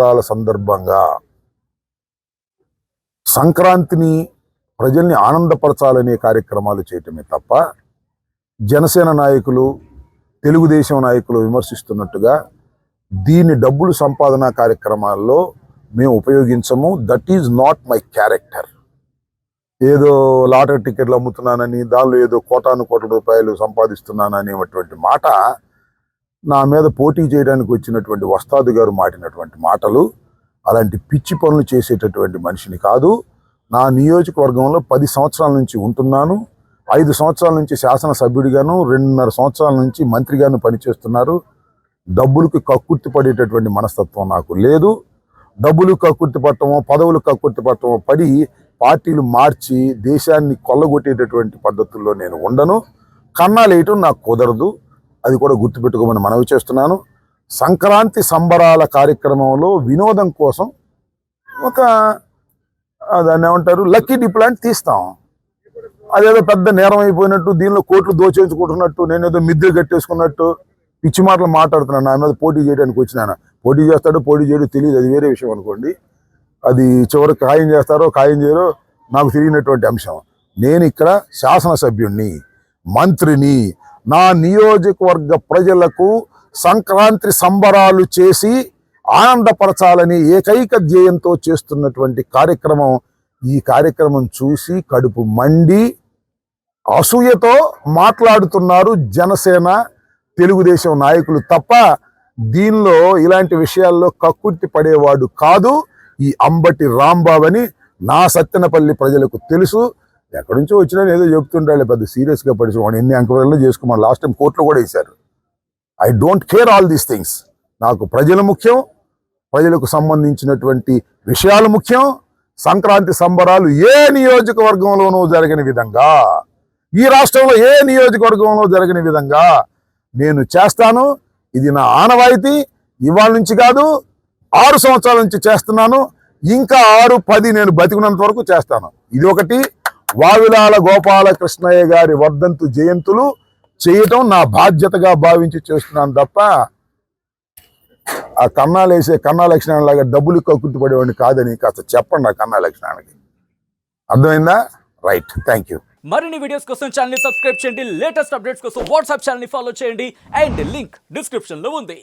సంబరాల సందర్భంగా సంక్రాంతిని ప్రజల్ని ఆనందపరచాలనే కార్యక్రమాలు చేయటమే తప్ప జనసేన నాయకులు, తెలుగుదేశం నాయకులు విమర్శిస్తున్నట్టుగా దీన్ని డబ్బులు సంపాదన కార్యక్రమాల్లో మేము ఉపయోగించము. That is not my character. ఏదో లాటరీ టికెట్లు అమ్ముతున్నానని, దానిలో ఏదో కోటాను కోట్ల రూపాయలు సంపాదిస్తున్నాననేటువంటి మాట నా మీద పోటీ చేయడానికి వచ్చినటువంటి వస్తాదు గారు మాటినటువంటి మాటలు. అలాంటి పిచ్చి పనులు చేసేటటువంటి మనిషిని కాదు. నా నియోజకవర్గంలో 10 సంవత్సరాల నుంచి ఉంటున్నాను. 5 సంవత్సరాల నుంచి శాసనసభ్యుడిగాను, 2.5 సంవత్సరాల నుంచి మంత్రిగాను పనిచేస్తున్నారు. డబ్బులకు కక్కుర్తి పడేటటువంటి మనస్తత్వం నాకు లేదు. డబ్బులు కక్కుర్తి పట్టమో, పదవులు కక్కుర్తి పట్టమో పడి పార్టీలు మార్చి దేశాన్ని కొల్లగొట్టేటటువంటి పద్ధతుల్లో నేను ఉండను. కన్నాలేయటం నాకు కుదరదు. అది కూడా గుర్తుపెట్టుకోమని మనవి చేస్తున్నాను. సంక్రాంతి సంబరాల కార్యక్రమంలో వినోదం కోసం దాన్ని ఏమంటారు, లక్కీ డిప్లాంట్ తీస్తాం. అదేదో పెద్ద నేరం అయిపోయినట్టు, దీనిలో కోట్లు దోచేయించుకుంటున్నట్టు, నేనేదో మిద్దె కట్టేసుకున్నట్టు పిచ్చి మాటలు మాట్లాడుతున్నాను. నా మీద పోటీ చేయడానికి వచ్చినాను. పోటీ చేస్తాడో పోటీ చేయడో తెలియదు, అది వేరే విషయం అనుకోండి. అది చివరికి ఖాయం చేస్తారో ఖాయం చేయరో నాకు తెలియనటువంటి అంశం. నేను ఇక్కడ శాసనసభ్యుణ్ణి, మంత్రిని. నా నియోజకవర్గ ప్రజలకు సంక్రాంతి సంబరాలు చేసి ఆనందపరచాలని ఏకైక ధ్యేయంతో చేస్తున్నటువంటి కార్యక్రమం. ఈ కార్యక్రమం చూసి కడుపు మండి అసూయతో మాట్లాడుతున్నారు జనసేన, తెలుగుదేశం నాయకులు తప్ప దీనిలో ఇలాంటి విషయాల్లో కక్కుర్తి పడేవాడు కాదు ఈ అంబటి రాంబాబు అని నా సత్తెనపల్లి ప్రజలకు తెలుసు. ఎక్కడి నుంచో వచ్చినా ఏదో చెప్తుంటాడు, పెద్ద సీరియస్గా పడిచుకోండి, ఎన్ని ఎంక్వైరీలు చేసుకోమని లాస్ట్ టైం కోర్టులో కూడా వేశారు. I don't care all these things. నాకు ప్రజలు ముఖ్యం, ప్రజలకు సంబంధించినటువంటి విషయాలు ముఖ్యం. సంక్రాంతి సంబరాలు ఏ నియోజకవర్గంలోనూ జరగని విధంగా, ఈ రాష్ట్రంలో ఏ నియోజకవర్గంలో జరగని విధంగా నేను చేస్తాను. ఇది నా ఆనవాయితీ. ఇవాళ నుంచి కాదు, 6 సంవత్సరాల నుంచి చేస్తున్నాను. ఇంకా 6, 10 నేను బతికినంత వరకు చేస్తాను. ఇది ఒకటి. వావిలాల గోపాలకృష్ణయ్య గారి వర్ధంతు జయంతులు చేయటం నా బాధ్యతగా భావించి చేస్తున్నాను తప్ప ఆ కన్నాలేసే కన్నా లక్షణాన్ని లాగా డబ్బులు కక్కుర్తి పడేవాడిని కాదని కాస్త చెప్పండి ఆ కన్నా లక్షణానికి. అర్థమైందా? Right, thank you. మరిన్ని వీడియోస్ కోసం ఛానల్ ని సబ్స్క్రైబ్ చేయండి. లేటెస్ట్ అప్డేట్స్ కోసం వాట్సాప్ ఛానల్ ని ఫాలో చేయండి. అండ్ లింక్ డిస్క్రిప్షన్ లో ఉంది.